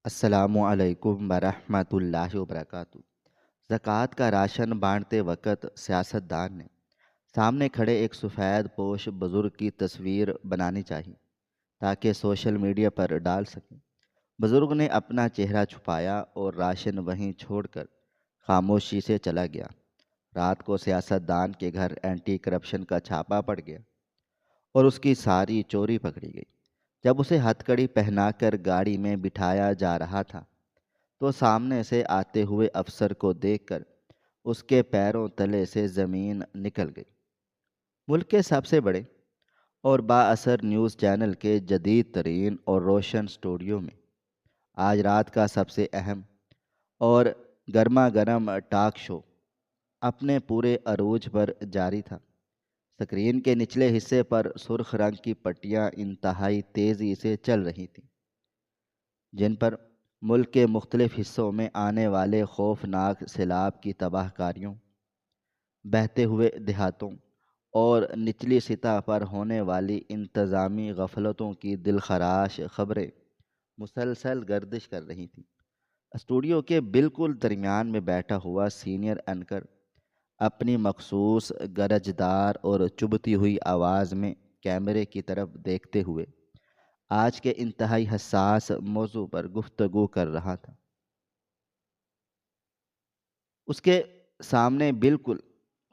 السلام علیکم ورحمۃ اللہ وبرکاتہ۔ زکوٰۃ کا راشن بانٹتے وقت سیاستدان نے سامنے کھڑے ایک سفید پوش بزرگ کی تصویر بنانی چاہیے تاکہ سوشل میڈیا پر ڈال سکیں۔ بزرگ نے اپنا چہرہ چھپایا اور راشن وہیں چھوڑ کر خاموشی سے چلا گیا۔ رات کو سیاستدان کے گھر اینٹی کرپشن کا چھاپا پڑ گیا اور اس کی ساری چوری پکڑی گئی۔ جب اسے ہتھ کڑی پہنا کر گاڑی میں بٹھایا جا رہا تھا تو سامنے سے آتے ہوئے افسر کو دیکھ کر اس کے پیروں تلے سے زمین نکل گئی۔ ملک کے سب سے بڑے اور با اثر نیوز چینل کے جدید ترین اور روشن سٹوڈیو میں آج رات کا سب سے اہم اور گرما گرم ٹاک شو اپنے پورے عروج پر جاری تھا۔ سکرین کے نچلے حصے پر سرخ رنگ کی پٹیاں انتہائی تیزی سے چل رہی تھیں، جن پر ملک کے مختلف حصوں میں آنے والے خوفناک سیلاب کی تباہ کاریوں، بہتے ہوئے دیہاتوں اور نچلی سطح پر ہونے والی انتظامی غفلتوں کی دلخراش خبریں مسلسل گردش کر رہی تھیں۔ اسٹوڈیو کے بالکل درمیان میں بیٹھا ہوا سینئر اینکر اپنی مخصوص گرجدار اور چبھتی ہوئی آواز میں کیمرے کی طرف دیکھتے ہوئے آج کے انتہائی حساس موضوع پر گفتگو کر رہا تھا۔ اس کے سامنے بالکل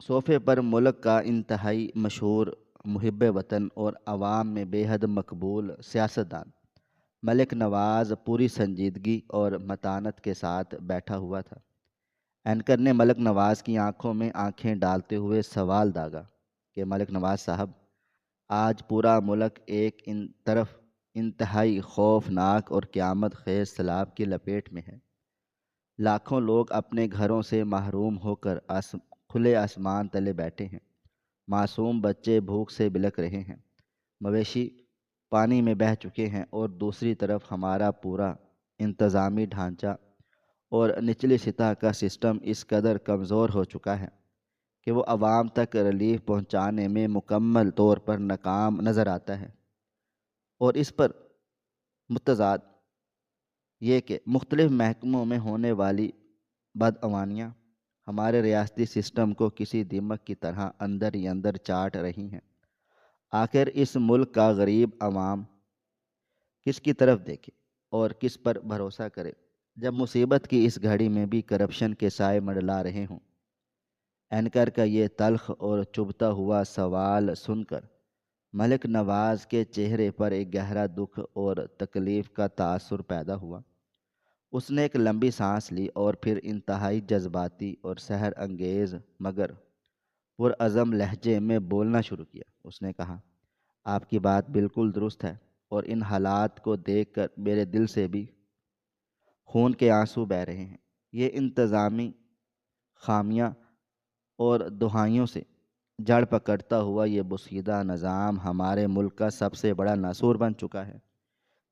صوفے پر ملک کا انتہائی مشہور محب وطن اور عوام میں بے حد مقبول سیاستدان ملک نواز پوری سنجیدگی اور متانت کے ساتھ بیٹھا ہوا تھا۔ اینکر نے ملک نواز کی آنکھوں میں آنکھیں ڈالتے ہوئے سوال داغا کہ ملک نواز صاحب، آج پورا ملک ایک طرف انتہائی خوفناک اور قیامت خیز سیلاب کی لپیٹ میں ہے۔ لاکھوں لوگ اپنے گھروں سے محروم ہو کر کھلے آسمان تلے بیٹھے ہیں۔ معصوم بچے بھوک سے بلک رہے ہیں، مویشی پانی میں بہہ چکے ہیں، اور دوسری طرف ہمارا پورا انتظامی ڈھانچہ اور نچلی سطح کا سسٹم اس قدر کمزور ہو چکا ہے کہ وہ عوام تک ریلیف پہنچانے میں مکمل طور پر ناکام نظر آتا ہے۔ اور اس پر متضاد یہ کہ مختلف محکموں میں ہونے والی بدعنوانیاں ہمارے ریاستی سسٹم کو کسی دیمک کی طرح اندر ہی اندر چاٹ رہی ہیں۔ آخر اس ملک کا غریب عوام کس کی طرف دیکھے اور کس پر بھروسہ کرے جب مصیبت کی اس گھڑی میں بھی کرپشن کے سائے منڈلا رہے ہوں؟ اینکر کا یہ تلخ اور چبھتا ہوا سوال سن کر ملک نواز کے چہرے پر ایک گہرا دکھ اور تکلیف کا تاثر پیدا ہوا۔ اس نے ایک لمبی سانس لی اور پھر انتہائی جذباتی اور سحر انگیز مگر پرعزم لہجے میں بولنا شروع کیا۔ اس نے کہا، آپ کی بات بالکل درست ہے، اور ان حالات کو دیکھ کر میرے دل سے بھی خون کے آنسو بہہ رہے ہیں۔ یہ انتظامی خامیاں اور دہائیوں سے جڑ پکڑتا ہوا یہ بوسیدہ نظام ہمارے ملک کا سب سے بڑا ناسور بن چکا ہے،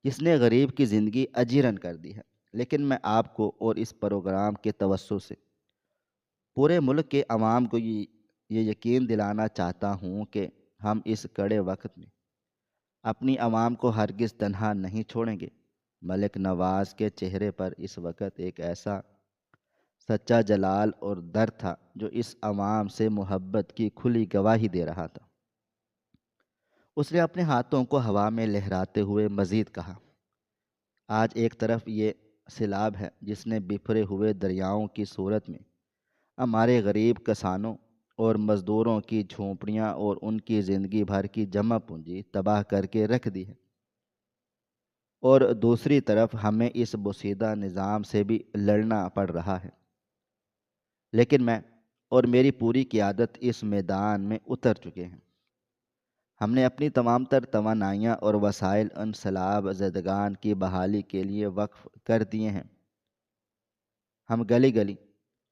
جس نے غریب کی زندگی اجیرن کر دی ہے۔ لیکن میں آپ کو اور اس پروگرام کے توسط سے پورے ملک کے عوام کو یہ یقین دلانا چاہتا ہوں کہ ہم اس کڑے وقت میں اپنی عوام کو ہرگز تنہا نہیں چھوڑیں گے۔ ملک نواز کے چہرے پر اس وقت ایک ایسا سچا جلال اور درد تھا جو اس عوام سے محبت کی کھلی گواہی دے رہا تھا۔ اس نے اپنے ہاتھوں کو ہوا میں لہراتے ہوئے مزید کہا، آج ایک طرف یہ سیلاب ہے جس نے بکھرے ہوئے دریاؤں کی صورت میں ہمارے غریب کسانوں اور مزدوروں کی جھونپڑیاں اور ان کی زندگی بھر کی جمع پونجی تباہ کر کے رکھ دی ہے، اور دوسری طرف ہمیں اس بوسیدہ نظام سے بھی لڑنا پڑ رہا ہے۔ لیکن میں اور میری پوری قیادت اس میدان میں اتر چکے ہیں۔ ہم نے اپنی تمام تر توانائیاں اور وسائل ان سیلاب زدگان کی بحالی کے لیے وقف کر دیے ہیں۔ ہم گلی گلی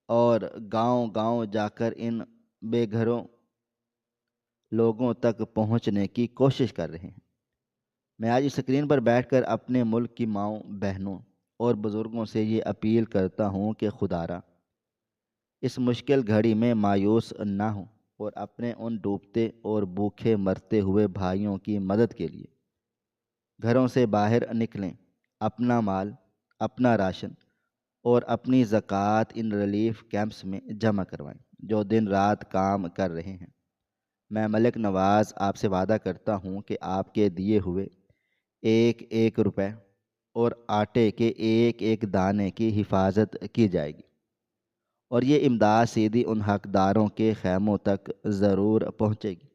اور گاؤں گاؤں جا کر ان بے گھروں لوگوں تک پہنچنے کی کوشش کر رہے ہیں۔ میں آج اسکرین پر بیٹھ کر اپنے ملک کی ماؤں، بہنوں اور بزرگوں سے یہ اپیل کرتا ہوں کہ خدا را اس مشکل گھڑی میں مایوس نہ ہوں اور اپنے ان ڈوبتے اور بھوکے مرتے ہوئے بھائیوں کی مدد کے لیے گھروں سے باہر نکلیں، اپنا مال، اپنا راشن اور اپنی زکوٰۃ ان ریلیف کیمپس میں جمع کروائیں جو دن رات کام کر رہے ہیں۔ میں ملک نواز آپ سے وعدہ کرتا ہوں کہ آپ کے دیے ہوئے ایک ایک روپے اور آٹے کے ایک ایک دانے کی حفاظت کی جائے گی، اور یہ امداد سیدھی ان حقداروں کے خیموں تک ضرور پہنچے گی۔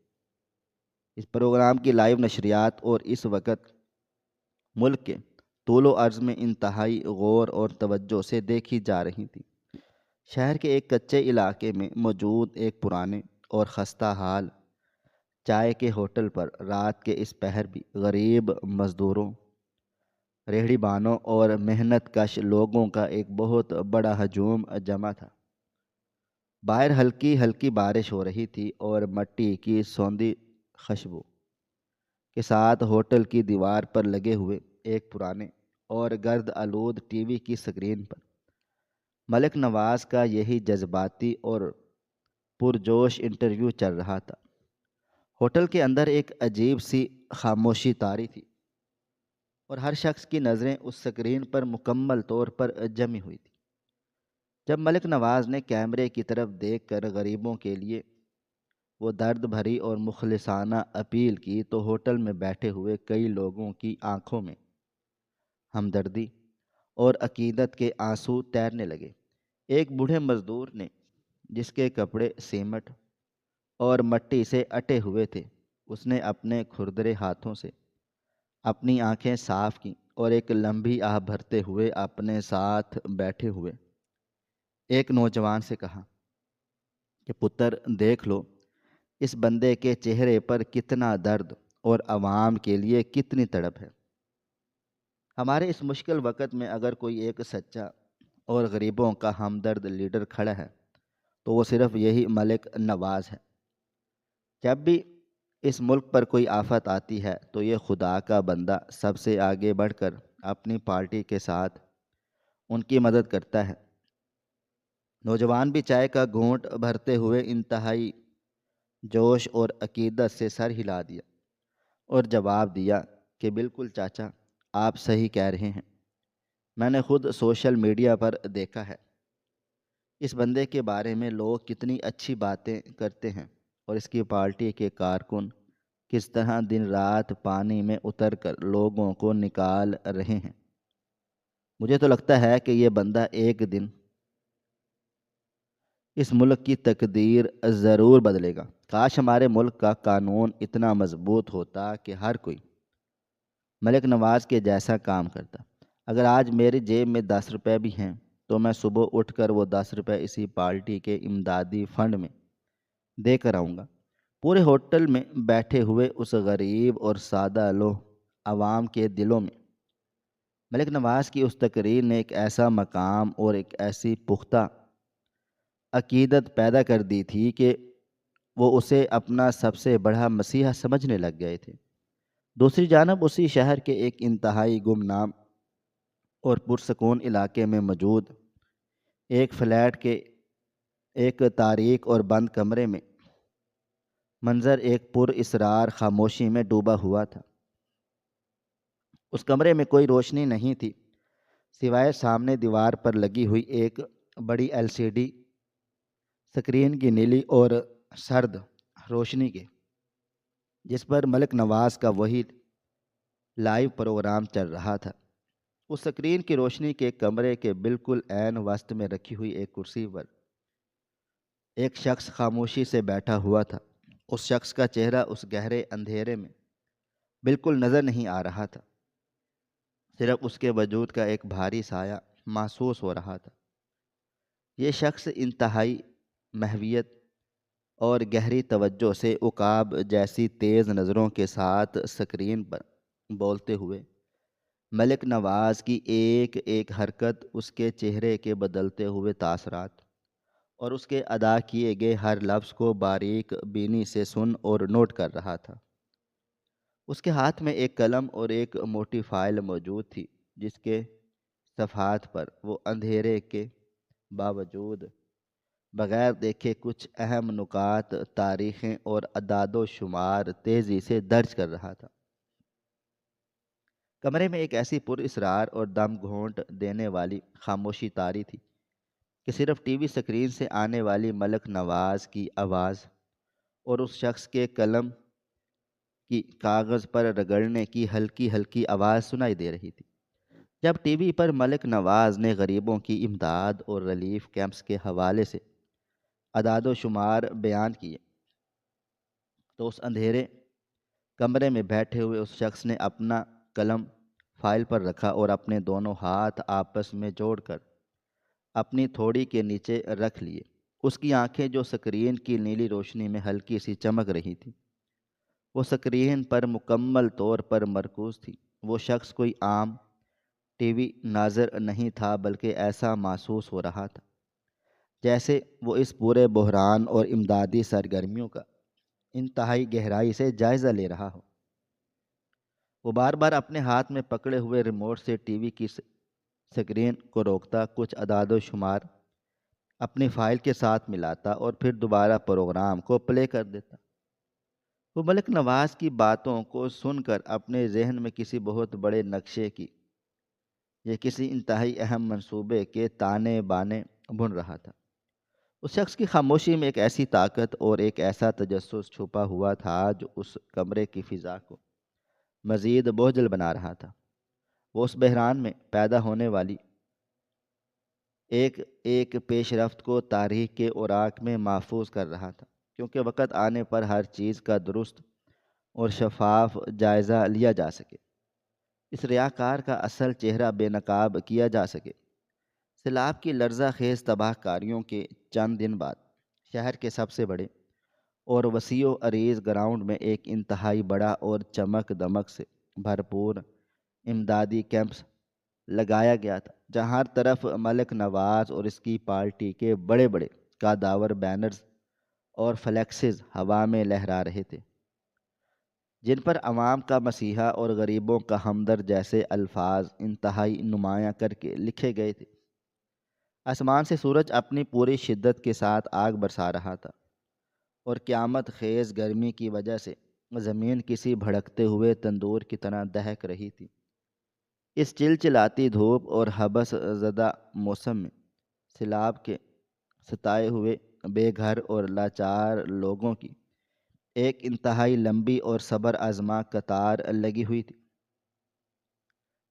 اس پروگرام کی لائیو نشریات اور اس وقت ملک کے طول و عرض میں انتہائی غور اور توجہ سے دیکھی جا رہی تھی۔ شہر کے ایک کچے علاقے میں موجود ایک پرانے اور خستہ حال چائے کے ہوٹل پر رات کے اس پہر بھی غریب مزدوروں، ریہڑی بانوں اور محنت کش لوگوں کا ایک بہت بڑا ہجوم جمع تھا۔ باہر ہلکی ہلکی بارش ہو رہی تھی اور مٹی کی سوندھی خوشبو کے ساتھ ہوٹل کی دیوار پر لگے ہوئے ایک پرانے اور گرد آلود ٹی وی کی سکرین پر ملک نواز کا یہی جذباتی اور پرجوش انٹرویو چل رہا تھا۔ ہوٹل کے اندر ایک عجیب سی خاموشی طاری تھی اور ہر شخص کی نظریں اس سکرین پر مکمل طور پر جمی ہوئی تھی۔ جب ملک نواز نے کیمرے کی طرف دیکھ کر غریبوں کے لیے وہ درد بھری اور مخلصانہ اپیل کی تو ہوٹل میں بیٹھے ہوئے کئی لوگوں کی آنکھوں میں ہمدردی اور عقیدت کے آنسو تیرنے لگے۔ ایک بوڑھے مزدور نے، جس کے کپڑے سیمٹ اور مٹی سے اٹے ہوئے تھے، اس نے اپنے کھردرے ہاتھوں سے اپنی آنکھیں صاف کیں اور ایک لمبی آہ بھرتے ہوئے اپنے ساتھ بیٹھے ہوئے ایک نوجوان سے کہا کہ پتر دیکھ لو، اس بندے کے چہرے پر کتنا درد اور عوام کے لیے کتنی تڑپ ہے۔ ہمارے اس مشکل وقت میں اگر کوئی ایک سچا اور غریبوں کا ہمدرد لیڈر کھڑا ہے تو وہ صرف یہی ملک نواز ہے۔ جب بھی اس ملک پر کوئی آفت آتی ہے تو یہ خدا کا بندہ سب سے آگے بڑھ کر اپنی پارٹی کے ساتھ ان کی مدد کرتا ہے۔ نوجوان بھی چائے کا گھونٹ بھرتے ہوئے انتہائی جوش اور عقیدت سے سر ہلا دیا اور جواب دیا کہ بالکل چاچا، آپ صحیح کہہ رہے ہیں۔ میں نے خود سوشل میڈیا پر دیکھا ہے اس بندے کے بارے میں لوگ کتنی اچھی باتیں کرتے ہیں اور اس کی پارٹی کے کارکن کس طرح دن رات پانی میں اتر کر لوگوں کو نکال رہے ہیں۔ مجھے تو لگتا ہے کہ یہ بندہ ایک دن اس ملک کی تقدیر ضرور بدلے گا۔ کاش ہمارے ملک کا قانون اتنا مضبوط ہوتا کہ ہر کوئی ملک نواز کے جیسا کام کرتا۔ اگر آج میری جیب میں 10 روپے بھی ہیں تو میں صبح اٹھ کر وہ 10 روپے اسی پارٹی کے امدادی فنڈ میں دے کر آؤں گا۔ پورے ہوٹل میں بیٹھے ہوئے اس غریب اور سادہ لوح عوام کے دلوں میں ملک نواز کی اس تقریر نے ایک ایسا مقام اور ایک ایسی پختہ عقیدت پیدا کر دی تھی کہ وہ اسے اپنا سب سے بڑا مسیحا سمجھنے لگ گئے تھے۔ دوسری جانب اسی شہر کے ایک انتہائی گمنام اور پرسکون علاقے میں موجود ایک فلیٹ کے ایک تاریک اور بند کمرے میں منظر ایک پر اسرار خاموشی میں ڈوبا ہوا تھا۔ اس کمرے میں کوئی روشنی نہیں تھی سوائے سامنے دیوار پر لگی ہوئی ایک بڑی LCD سکرین کی نیلی اور سرد روشنی کے، جس پر ملک نواز کا وہی لائیو پروگرام چل رہا تھا۔ اس سکرین کی روشنی کے کمرے کے بالکل عین وسط میں رکھی ہوئی ایک کرسی پر ایک شخص خاموشی سے بیٹھا ہوا تھا۔ اس شخص کا چہرہ اس گہرے اندھیرے میں بالکل نظر نہیں آ رہا تھا، صرف اس کے وجود کا ایک بھاری سایہ محسوس ہو رہا تھا۔ یہ شخص انتہائی محویت اور گہری توجہ سے عقاب جیسی تیز نظروں کے ساتھ سکرین پر بولتے ہوئے ملک نواز کی ایک ایک حرکت، اس کے چہرے کے بدلتے ہوئے تاثرات اور اس کے ادا کیے گئے ہر لفظ کو باریک بینی سے سن اور نوٹ کر رہا تھا۔ اس کے ہاتھ میں ایک قلم اور ایک موٹی فائل موجود تھی جس کے صفحات پر وہ اندھیرے کے باوجود بغیر دیکھے کچھ اہم نکات، تاریخیں اور اعداد و شمار تیزی سے درج کر رہا تھا۔ کمرے میں ایک ایسی پر اسرار اور دم گھونٹ دینے والی خاموشی طاری تھی کہ صرف ٹی وی اسکرین سے آنے والی ملک نواز کی آواز اور اس شخص کے قلم کی کاغذ پر رگڑنے کی ہلکی ہلکی آواز سنائی دے رہی تھی۔ جب ٹی وی پر ملک نواز نے غریبوں کی امداد اور ریلیف کیمپس کے حوالے سے اعداد و شمار بیان کیے تو اس اندھیرے کمرے میں بیٹھے ہوئے اس شخص نے اپنا قلم فائل پر رکھا اور اپنے دونوں ہاتھ آپس میں جوڑ کر اپنی تھوڑی کے نیچے رکھ لیے۔ اس کی آنکھیں جو سکرین کی نیلی روشنی میں ہلکی سی چمک رہی تھیں وہ سکرین پر مکمل طور پر مرکوز تھی۔ وہ شخص کوئی عام ٹی وی ناظر نہیں تھا بلکہ ایسا محسوس ہو رہا تھا جیسے وہ اس پورے بحران اور امدادی سرگرمیوں کا انتہائی گہرائی سے جائزہ لے رہا ہو۔ وہ بار بار اپنے ہاتھ میں پکڑے ہوئے ریموٹ سے ٹی وی کی سکرین کو روکتا، کچھ اعداد و شمار اپنی فائل کے ساتھ ملاتا اور پھر دوبارہ پروگرام کو پلے کر دیتا۔ وہ ملک نواز کی باتوں کو سن کر اپنے ذہن میں کسی بہت بڑے نقشے کی یا کسی انتہائی اہم منصوبے کے تانے بانے بن رہا تھا۔ اس شخص کی خاموشی میں ایک ایسی طاقت اور ایک ایسا تجسس چھپا ہوا تھا جو اس کمرے کی فضا کو مزید بوجھل بنا رہا تھا۔ وہ اس بحران میں پیدا ہونے والی ایک ایک پیش رفت کو تاریخ کے اوراق میں محفوظ کر رہا تھا، کیونکہ وقت آنے پر ہر چیز کا درست اور شفاف جائزہ لیا جا سکے، اس ریاکار کا اصل چہرہ بے نقاب کیا جا سکے۔ سیلاب کی لرزہ خیز تباہ کاریوں کے چند دن بعد شہر کے سب سے بڑے اور وسیع و عریض گراؤنڈ میں ایک انتہائی بڑا اور چمک دمک سے بھرپور امدادی کیمپس لگایا گیا تھا، جہاں ہر طرف ملک نواز اور اس کی پارٹی کے بڑے بڑے کاداور بینرز اور فلیکسز ہوا میں لہرا رہے تھے، جن پر عوام کا مسیحا اور غریبوں کا ہمدرد جیسے الفاظ انتہائی نمایاں کر کے لکھے گئے تھے۔ آسمان سے سورج اپنی پوری شدت کے ساتھ آگ برسا رہا تھا اور قیامت خیز گرمی کی وجہ سے زمین کسی بھڑکتے ہوئے تندور کی طرح دہک رہی تھی۔ اس چلچلاتی دھوپ اور حبس زدہ موسم میں سیلاب کے ستائے ہوئے بے گھر اور لاچار لوگوں کی ایک انتہائی لمبی اور صبر آزما قطار لگی ہوئی تھی،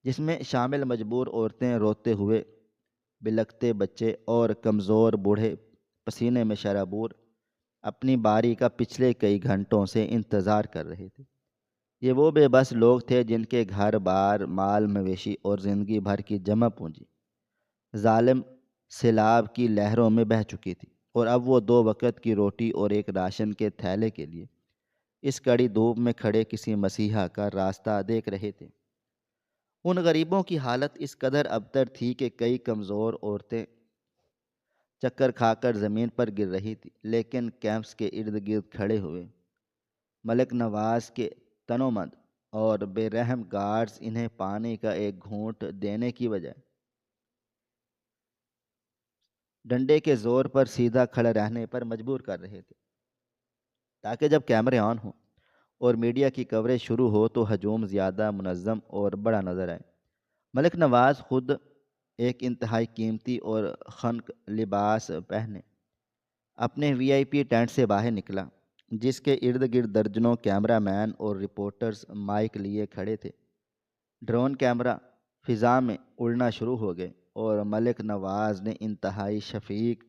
جس میں شامل مجبور عورتیں، روتے ہوئے بلکتے بچے اور کمزور بوڑھے پسینے میں شرابور اپنی باری کا پچھلے کئی گھنٹوں سے انتظار کر رہے تھے۔ یہ وہ بے بس لوگ تھے جن کے گھر بار، مال مویشی اور زندگی بھر کی جمع پونجی ظالم سیلاب کی لہروں میں بہہ چکی تھی، اور اب وہ دو وقت کی روٹی اور ایک راشن کے تھیلے کے لیے اس کڑی دھوپ میں کھڑے کسی مسیحا کا راستہ دیکھ رہے تھے۔ ان غریبوں کی حالت اس قدر ابتر تھی کہ کئی کمزور عورتیں چکر کھا کر زمین پر گر رہی تھی، لیکن کیمپس کے ارد گرد کھڑے ہوئے ملک نواز کے تنومند اور بے رحم گارڈز انہیں پانی کا ایک گھونٹ دینے کی بجائے ڈنڈے کے زور پر سیدھا کھڑے رہنے پر مجبور کر رہے تھے، تاکہ جب کیمرے آن ہوں اور میڈیا کی کوریج شروع ہو تو ہجوم زیادہ منظم اور بڑا نظر آئے۔ ملک نواز خود ایک انتہائی قیمتی اور خنک لباس پہنے اپنے وی آئی پی ٹینٹ سے باہر نکلا، جس کے ارد گرد درجنوں کیمرہ مین اور رپورٹرز مائک لیے کھڑے تھے۔ ڈرون کیمرہ فضا میں اڑنا شروع ہو گئے اور ملک نواز نے انتہائی شفیق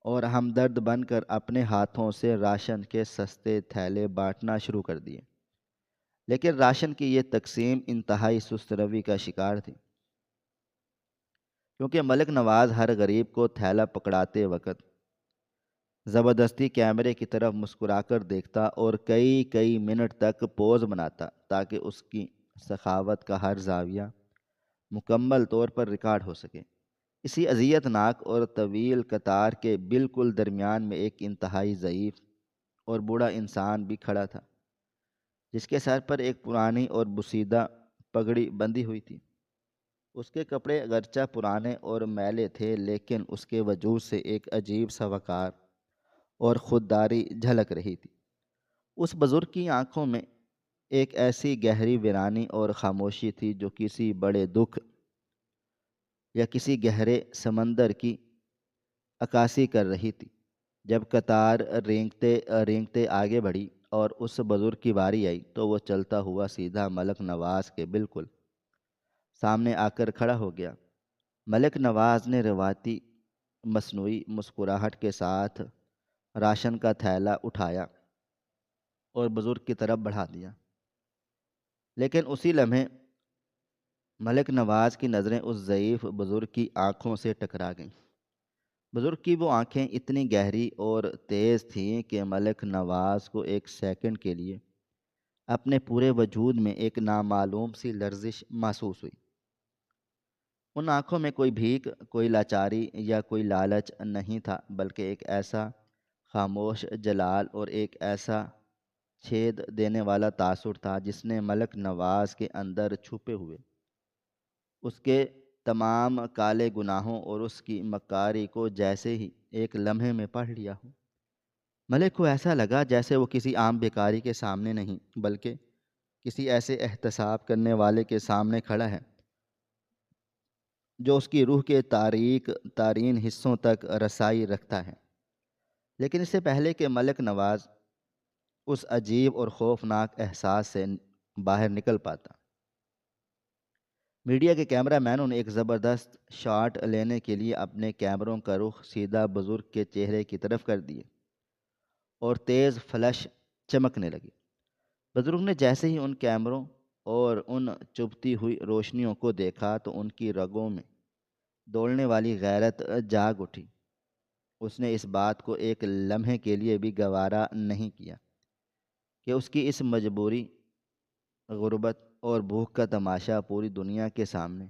اور ہمدرد بن کر اپنے ہاتھوں سے راشن کے سستے تھیلے بانٹنا شروع کر دیے، لیکن راشن کی یہ تقسیم انتہائی سست روی کا شکار تھی، کیونکہ ملک نواز ہر غریب کو تھیلا پکڑاتے وقت زبردستی کیمرے کی طرف مسکرا کر دیکھتا اور کئی منٹ تک پوز بناتا تاکہ اس کی سخاوت کا ہر زاویہ مکمل طور پر ریکارڈ ہو سکے۔ اسی اذیت ناک اور طویل قطار کے بالکل درمیان میں ایک انتہائی ضعیف اور بوڑھا انسان بھی کھڑا تھا، جس کے سر پر ایک پرانی اور بوسیدہ پگڑی بندھی ہوئی تھی۔ اس کے کپڑے اگرچہ پرانے اور میلے تھے، لیکن اس کے وجود سے ایک عجیب سا وقار اور خودداری جھلک رہی تھی۔ اس بزرگ کی آنکھوں میں ایک ایسی گہری ویرانی اور خاموشی تھی جو کسی بڑے دکھ یا کسی گہرے سمندر کی عکاسی کر رہی تھی۔ جب قطار رینگتے رینگتے آگے بڑھی اور اس بزرگ کی باری آئی تو وہ چلتا ہوا سیدھا ملک نواز کے بالکل سامنے آ کر کھڑا ہو گیا۔ ملک نواز نے روایتی مصنوعی مسکراہٹ کے ساتھ راشن کا تھیلا اٹھایا اور بزرگ کی طرف بڑھا دیا، لیکن اسی لمحے ملک نواز کی نظریں اس ضعیف بزرگ کی آنکھوں سے ٹکرا گئیں۔ بزرگ کی وہ آنکھیں اتنی گہری اور تیز تھیں کہ ملک نواز کو ایک سیکنڈ کے لیے اپنے پورے وجود میں ایک نامعلوم سی لرزش محسوس ہوئی۔ ان آنکھوں میں کوئی بھیک، کوئی لاچاری یا کوئی لالچ نہیں تھا، بلکہ ایک ایسا خاموش جلال اور ایک ایسا چھید دینے والا تاثر تھا جس نے ملک نواز کے اندر چھپے ہوئے اس کے تمام کالے گناہوں اور اس کی مکاری کو جیسے ہی ایک لمحے میں پڑھ لیا ہو۔ ملک کو ایسا لگا جیسے وہ کسی عام بیکاری کے سامنے نہیں، بلکہ کسی ایسے احتساب کرنے والے کے سامنے کھڑا ہے جو اس کی روح کے تاریک تارین حصوں تک رسائی رکھتا ہے۔ لیکن اس سے پہلے کہ ملک نواز اس عجیب اور خوفناک احساس سے باہر نکل پاتا، میڈیا کے کیمرہ مینوں نے ایک زبردست شاٹ لینے کے لیے اپنے کیمروں کا رخ سیدھا بزرگ کے چہرے کی طرف کر دیے اور تیز فلش چمکنے لگی۔ بزرگ نے جیسے ہی ان کیمروں اور ان چبھتی ہوئی روشنیوں کو دیکھا تو ان کی رگوں میں دوڑنے والی غیرت جاگ اٹھی۔ اس نے اس بات کو ایک لمحے کے لیے بھی گوارا نہیں کیا کہ اس کی اس مجبوری، غربت اور بھوک کا تماشا پوری دنیا کے سامنے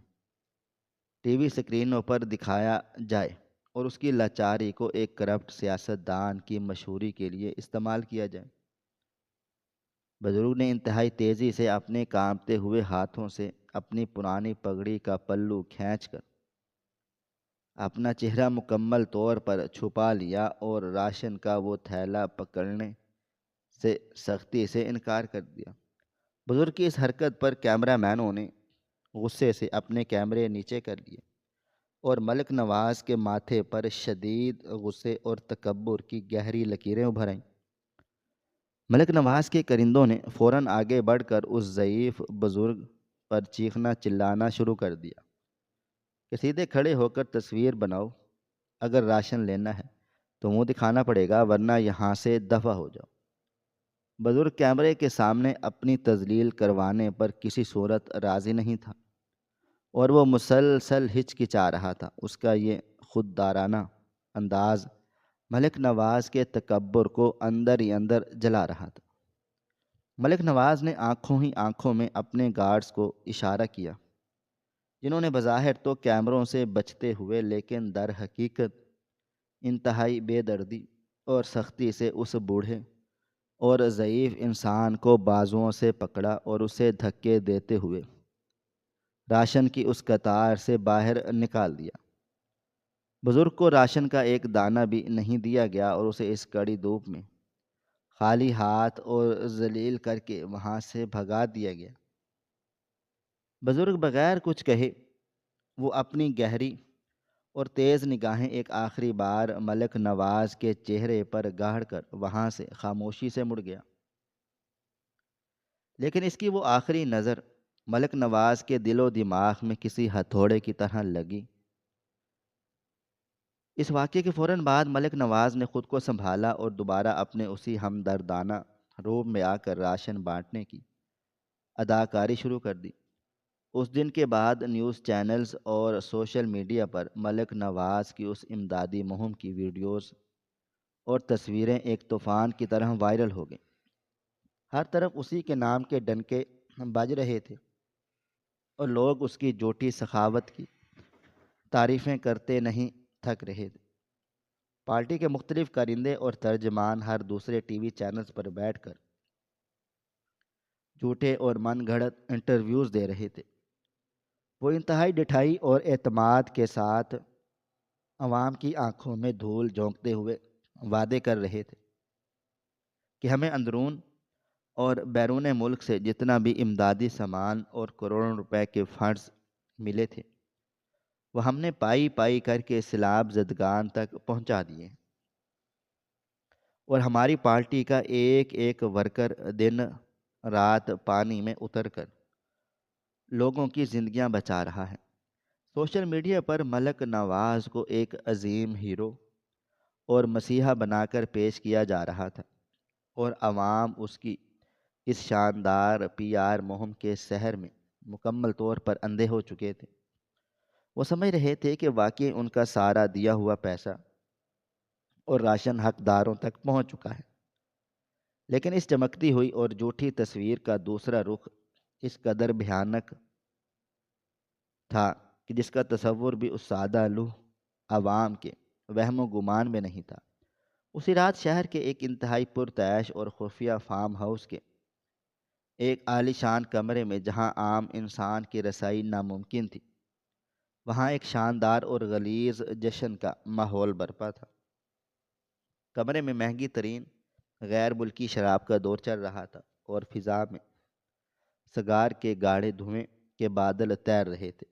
ٹی وی اسکرینوں پر دکھایا جائے اور اس کی لاچاری کو ایک کرپٹ سیاست دان کی مشہوری کے لیے استعمال کیا جائے۔ بزرگ نے انتہائی تیزی سے اپنے کانپتے ہوئے ہاتھوں سے اپنی پرانی پگڑی کا پلو کھینچ کر اپنا چہرہ مکمل طور پر چھپا لیا اور راشن کا وہ تھیلا پکڑنے سے سختی سے انکار کر دیا۔ بزرگ کی اس حرکت پر کیمرہ مینوں نے غصے سے اپنے کیمرے نیچے کر لیے اور ملک نواز کے ماتھے پر شدید غصے اور تکبر کی گہری لکیریں ابھر آئیں۔ ملک نواز کے کرندوں نے فوراً آگے بڑھ کر اس ضعیف بزرگ پر چیخنا چلانا شروع کر دیا کہ سیدھے کھڑے ہو کر تصویر بناؤ، اگر راشن لینا ہے تو منہ دکھانا پڑے گا ورنہ یہاں سے دفع ہو جاؤ۔ بزرگ کیمرے کے سامنے اپنی تذلیل کروانے پر کسی صورت راضی نہیں تھا اور وہ مسلسل ہچکچا رہا تھا۔ اس کا یہ خوددارانہ انداز ملک نواز کے تکبر کو اندر ہی اندر جلا رہا تھا۔ ملک نواز نے آنکھوں ہی آنکھوں میں اپنے گارڈز کو اشارہ کیا، جنہوں نے بظاہر تو کیمروں سے بچتے ہوئے لیکن در حقیقت انتہائی بے دردی اور سختی سے اس بوڑھے اور ضعیف انسان کو بازوؤں سے پکڑا اور اسے دھکے دیتے ہوئے راشن کی اس قطار سے باہر نکال دیا۔ بزرگ کو راشن کا ایک دانہ بھی نہیں دیا گیا اور اسے اس کڑی دھوپ میں خالی ہاتھ اور ذلیل کر کے وہاں سے بھگا دیا گیا۔ بزرگ بغیر کچھ کہے وہ اپنی گہری اور تیز نگاہیں ایک آخری بار ملک نواز کے چہرے پر گاڑ کر وہاں سے خاموشی سے مڑ گیا، لیکن اس کی وہ آخری نظر ملک نواز کے دل و دماغ میں کسی ہتھوڑے کی طرح لگی۔ اس واقعے کے فوراً بعد ملک نواز نے خود کو سنبھالا اور دوبارہ اپنے اسی ہمدردانہ روب میں آ کر راشن بانٹنے کی اداکاری شروع کر دی۔ اس دن کے بعد نیوز چینلز اور سوشل میڈیا پر ملک نواز کی اس امدادی مہم کی ویڈیوز اور تصویریں ایک طوفان کی طرح وائرل ہو گئیں۔ ہر طرف اسی کے نام کے ڈنکے بج رہے تھے اور لوگ اس کی جھوٹی سخاوت کی تعریفیں کرتے نہیں تھک رہے تھے۔ پارٹی کے مختلف کارندے اور ترجمان ہر دوسرے ٹی وی چینلز پر بیٹھ کر جھوٹے اور من گھڑت انٹرویوز دے رہے تھے۔ وہ انتہائی ڈٹھائی اور اعتماد کے ساتھ عوام کی آنکھوں میں دھول جھونکتے ہوئے وعدے کر رہے تھے کہ ہمیں اندرون اور بیرون ملک سے جتنا بھی امدادی سامان اور کروڑوں روپے کے فنڈز ملے تھے وہ ہم نے پائی پائی کر کے سیلاب زدگان تک پہنچا دیے، اور ہماری پارٹی کا ایک ایک ورکر دن رات پانی میں اتر کر لوگوں کی زندگیاں بچا رہا ہے۔ سوشل میڈیا پر ملک نواز کو ایک عظیم ہیرو اور مسیحا بنا کر پیش کیا جا رہا تھا، اور عوام اس کی اس شاندار پی آر مہم کے سحر میں مکمل طور پر اندھے ہو چکے تھے۔ وہ سمجھ رہے تھے کہ واقعی ان کا سارا دیا ہوا پیسہ اور راشن حقداروں تک پہنچ چکا ہے، لیکن اس چمکتی ہوئی اور جھوٹی تصویر کا دوسرا رخ اس قدر بھیانک تھا کہ جس کا تصور بھی اس سادہ لوح عوام کے وہم و گمان میں نہیں تھا۔ اسی رات شہر کے ایک انتہائی پرتعیش اور خفیہ فارم ہاؤس کے ایک عالی شان کمرے میں، جہاں عام انسان کی رسائی ناممکن تھی، وہاں ایک شاندار اور غلیظ جشن کا ماحول برپا تھا۔ کمرے میں مہنگی ترین غیر ملکی شراب کا دور چل رہا تھا، اور فضا میں سگار کے گاڑھے دھوئیں کے بادل تیر رہے تھے۔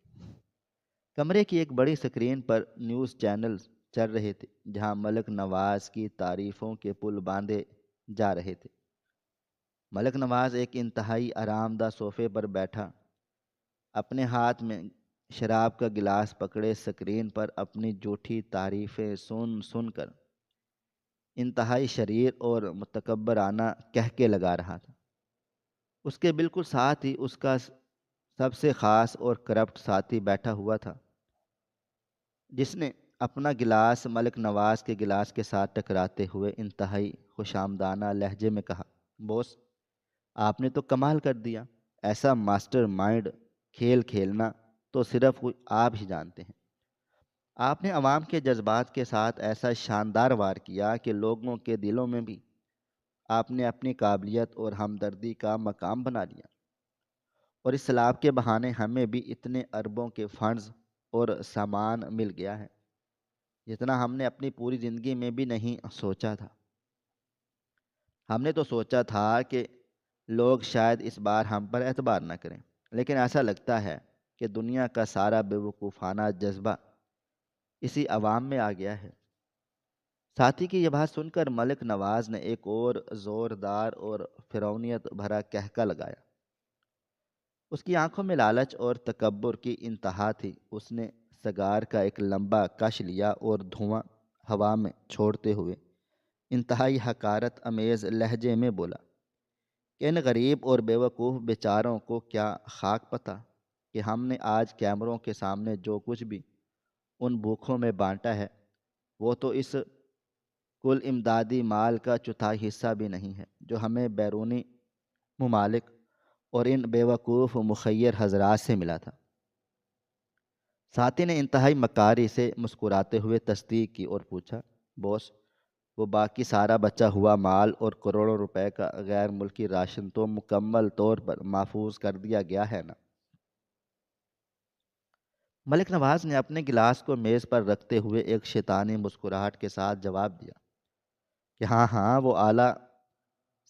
کمرے کی ایک بڑی اسکرین پر نیوز چینلز چل رہے تھے، جہاں ملک نواز کی تعریفوں کے پل باندھے جا رہے تھے۔ ملک نواز ایک انتہائی آرام دہ صوفے پر بیٹھا، اپنے ہاتھ میں شراب کا گلاس پکڑے اسکرین پر اپنی جھوٹی تعریفیں سن سن کر انتہائی شریر اور متکبرانہ کہکے لگا رہا تھا۔ اس کے بالکل ساتھ ہی اس کا سب سے خاص اور کرپٹ ساتھی بیٹھا ہوا تھا، جس نے اپنا گلاس ملک نواز کے گلاس کے ساتھ ٹکراتے ہوئے انتہائی خوش آمدانہ لہجے میں کہا، بوس، آپ نے تو کمال کر دیا۔ ایسا ماسٹر مائنڈ کھیل کھیلنا تو صرف آپ ہی جانتے ہیں۔ آپ نے عوام کے جذبات کے ساتھ ایسا شاندار وار کیا کہ لوگوں کے دلوں میں بھی آپ نے اپنی قابلیت اور ہمدردی کا مقام بنا لیا، اور اس سیلاب کے بہانے ہمیں بھی اتنے اربوں کے فنڈز اور سامان مل گیا ہے جتنا ہم نے اپنی پوری زندگی میں بھی نہیں سوچا تھا۔ ہم نے تو سوچا تھا کہ لوگ شاید اس بار ہم پر اعتبار نہ کریں، لیکن ایسا لگتا ہے کہ دنیا کا سارا بیوقوفانہ جذبہ اسی عوام میں آ گیا ہے۔ ساتھی کی یہ بات سن کر ملک نواز نے ایک اور زوردار اور فرعونیت بھرا کہکا لگایا۔ اس کی آنکھوں میں لالچ اور تکبر کی انتہا تھی۔ اس نے سگار کا ایک لمبا کش لیا اور دھواں ہوا میں چھوڑتے ہوئے انتہائی حقارت امیز لہجے میں بولا کہ ان غریب اور بیوقوف بیچاروں کو کیا خاک پتہ کہ ہم نے آج کیمروں کے سامنے جو کچھ بھی ان بھوکھوں میں بانٹا ہے وہ تو اس کل امدادی مال کا چوتھائی حصہ بھی نہیں ہے جو ہمیں بیرونی ممالک اور ان بیوقوف مخیر حضرات سے ملا تھا۔ ساتھی نے انتہائی مکاری سے مسکراتے ہوئے تصدیق کی اور پوچھا، بوس، وہ باقی سارا بچا ہوا مال اور کروڑوں روپے کا غیر ملکی راشن تو مکمل طور پر محفوظ کر دیا گیا ہے نا؟ ملک نواز نے اپنے گلاس کو میز پر رکھتے ہوئے ایک شیطانی مسکراہٹ کے ساتھ جواب دیا کہ ہاں ہاں، وہ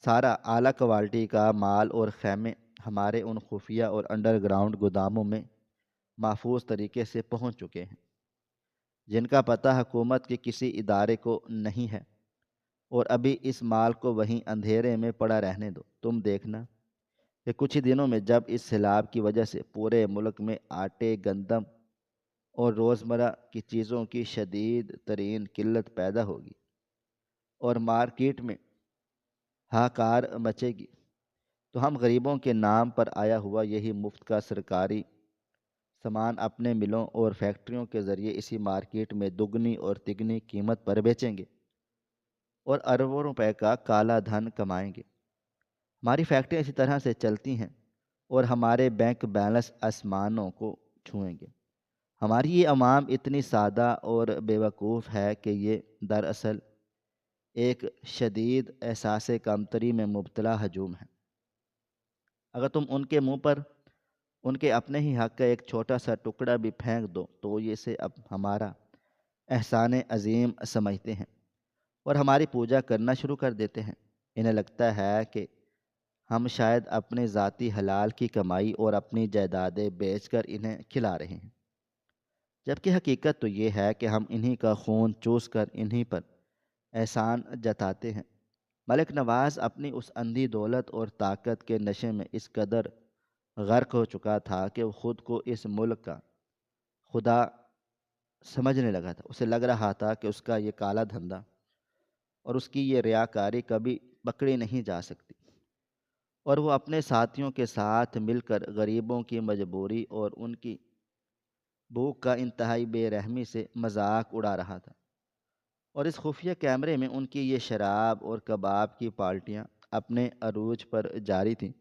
سارا اعلیٰ کوالٹی کا مال اور خیمے ہمارے ان خفیہ اور انڈر گراؤنڈ گوداموں میں محفوظ طریقے سے پہنچ چکے ہیں، جن کا پتہ حکومت کے کسی ادارے کو نہیں ہے، اور ابھی اس مال کو وہیں اندھیرے میں پڑا رہنے دو۔ تم دیکھنا کہ کچھ ہی دنوں میں جب اس سیلاب کی وجہ سے پورے ملک میں آٹے، گندم اور روزمرہ کی چیزوں کی شدید ترین قلت پیدا ہوگی اور مارکیٹ میں ہاکار مچے گی، تو ہم غریبوں کے نام پر آیا ہوا یہی مفت کا سرکاری سامان اپنے ملوں اور فیکٹریوں کے ذریعے اسی مارکیٹ میں دگنی اور تگنی قیمت پر بیچیں گے اور اربوں روپے کا کالا دھن کمائیں گے۔ ہماری فیکٹریاں اسی طرح سے چلتی ہیں اور ہمارے بینک بیلنس آسمانوں کو چھوئیں گے۔ ہماری یہ عوام اتنی سادہ اور بیوقوف ہے کہ یہ دراصل ایک شدید احساس کمتری میں مبتلا ہجوم ہے۔ اگر تم ان کے منہ پر ان کے اپنے ہی حق کا ایک چھوٹا سا ٹکڑا بھی پھینک دو تو یہ اسے اب ہمارا احسان عظیم سمجھتے ہیں اور ہماری پوجا کرنا شروع کر دیتے ہیں۔ انہیں لگتا ہے کہ ہم شاید اپنے ذاتی حلال کی کمائی اور اپنی جائیدادیں بیچ کر انہیں کھلا رہے ہیں، جبکہ حقیقت تو یہ ہے کہ ہم انہی کا خون چوس کر انہی پر احسان جتاتے ہیں۔ ملک نواز اپنی اس اندھی دولت اور طاقت کے نشے میں اس قدر غرق ہو چکا تھا کہ وہ خود کو اس ملک کا خدا سمجھنے لگا تھا۔ اسے لگ رہا تھا کہ اس کا یہ کالا دھندا اور اس کی یہ ریاکاری کبھی پکڑی نہیں جا سکتی، اور وہ اپنے ساتھیوں کے ساتھ مل کر غریبوں کی مجبوری اور ان کی بھوک کا انتہائی بے رحمی سے مذاق اڑا رہا تھا۔ اور اس خفیہ کیمرے میں ان کی یہ شراب اور کباب کی پارٹیاں اپنے عروج پر جاری تھیں،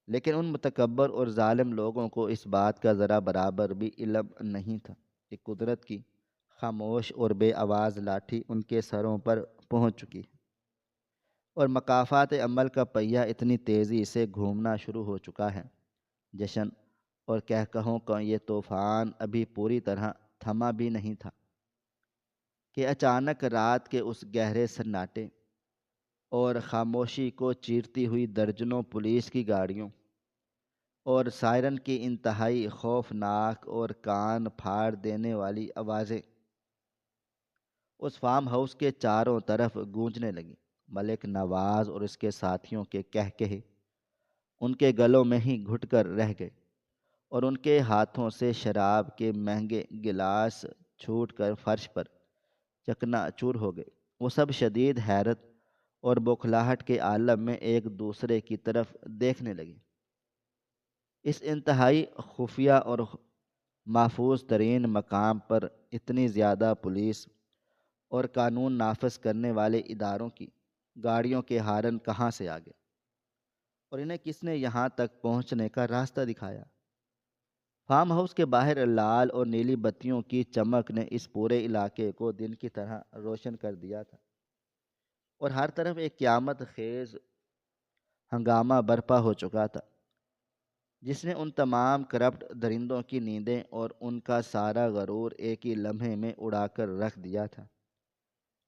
لیکن ان متکبر اور ظالم لوگوں کو اس بات کا ذرا برابر بھی علم نہیں تھا کہ قدرت کی خاموش اور بے آواز لاٹھی ان کے سروں پر پہنچ چکی ہے، اور مکافات عمل کا پہیہ اتنی تیزی سے گھومنا شروع ہو چکا ہے۔ جشن اور کہکہوں کا یہ طوفان ابھی پوری طرح تھما بھی نہیں تھا کہ اچانک رات کے اس گہرے سناٹے اور خاموشی کو چیرتی ہوئی درجنوں پولیس کی گاڑیوں اور سائرن کی انتہائی خوفناک اور کان پھاڑ دینے والی آوازیں اس فارم ہاؤس کے چاروں طرف گونجنے لگیں۔ ملک نواز اور اس کے ساتھیوں کے کہکہے ان کے گلوں میں ہی گھٹ کر رہ گئے، اور ان کے ہاتھوں سے شراب کے مہنگے گلاس چھوٹ کر فرش پر چکنا چور ہو گئے۔ وہ سب شدید حیرت اور بوکھلاہٹ کے عالم میں ایک دوسرے کی طرف دیکھنے لگے۔ اس انتہائی خفیہ اور محفوظ ترین مقام پر اتنی زیادہ پولیس اور قانون نافذ کرنے والے اداروں کی گاڑیوں کے ہارن کہاں سے آ گئے، اور انہیں کس نے یہاں تک پہنچنے کا راستہ دکھایا؟ فارم ہاؤس کے باہر لال اور نیلی بتیوں کی چمک نے اس پورے علاقے کو دن کی طرح روشن کر دیا تھا، اور ہر طرف ایک قیامت خیز ہنگامہ برپا ہو چکا تھا جس نے ان تمام کرپٹ درندوں کی نیندیں اور ان کا سارا غرور ایک ہی لمحے میں اڑا کر رکھ دیا تھا۔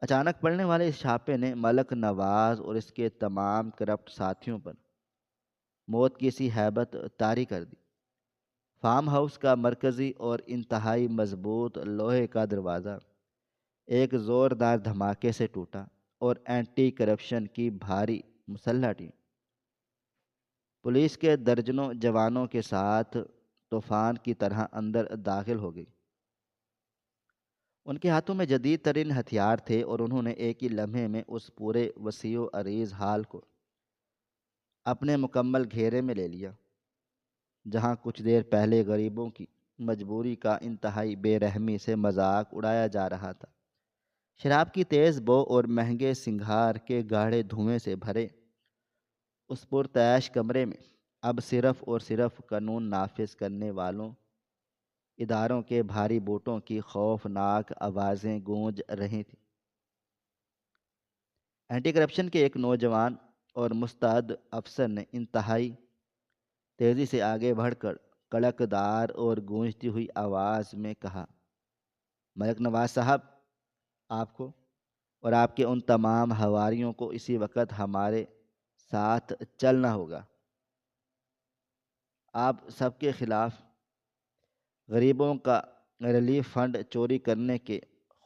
اچانک پڑنے والے اس چھاپے نے ملک نواز اور اس کے تمام کرپٹ ساتھیوں پر موت کی سی ہیبت طاری کر دی۔ فارم ہاؤس کا مرکزی اور انتہائی مضبوط لوہے کا دروازہ ایک زوردار دھماکے سے ٹوٹا، اور اینٹی کرپشن کی بھاری مسلح ٹیم پولیس کے درجنوں جوانوں کے ساتھ طوفان کی طرح اندر داخل ہو گئی۔ ان کے ہاتھوں میں جدید ترین ہتھیار تھے، اور انہوں نے ایک ہی لمحے میں اس پورے وسیع و عریض حال کو اپنے مکمل گھیرے میں لے لیا، جہاں کچھ دیر پہلے غریبوں کی مجبوری کا انتہائی بے رحمی سے مذاق اڑایا جا رہا تھا۔ شراب کی تیز بو اور مہنگے سنگھار کے گاڑھے دھوئیں سے بھرے اس پرتعیش کمرے میں اب صرف اور صرف قانون نافذ کرنے والوں اداروں کے بھاری بوٹوں کی خوفناک آوازیں گونج رہی تھیں۔ اینٹی کرپشن کے ایک نوجوان اور مستعد افسر نے انتہائی تیزی سے آگے بڑھ کر کڑکدار اور گونجتی ہوئی آواز میں کہا، ملک نواز صاحب، آپ کو اور آپ کے ان تمام حواریوں کو اسی وقت ہمارے ساتھ چلنا ہوگا۔ آپ سب کے خلاف غریبوں کا ریلیف فنڈ چوری کرنے کے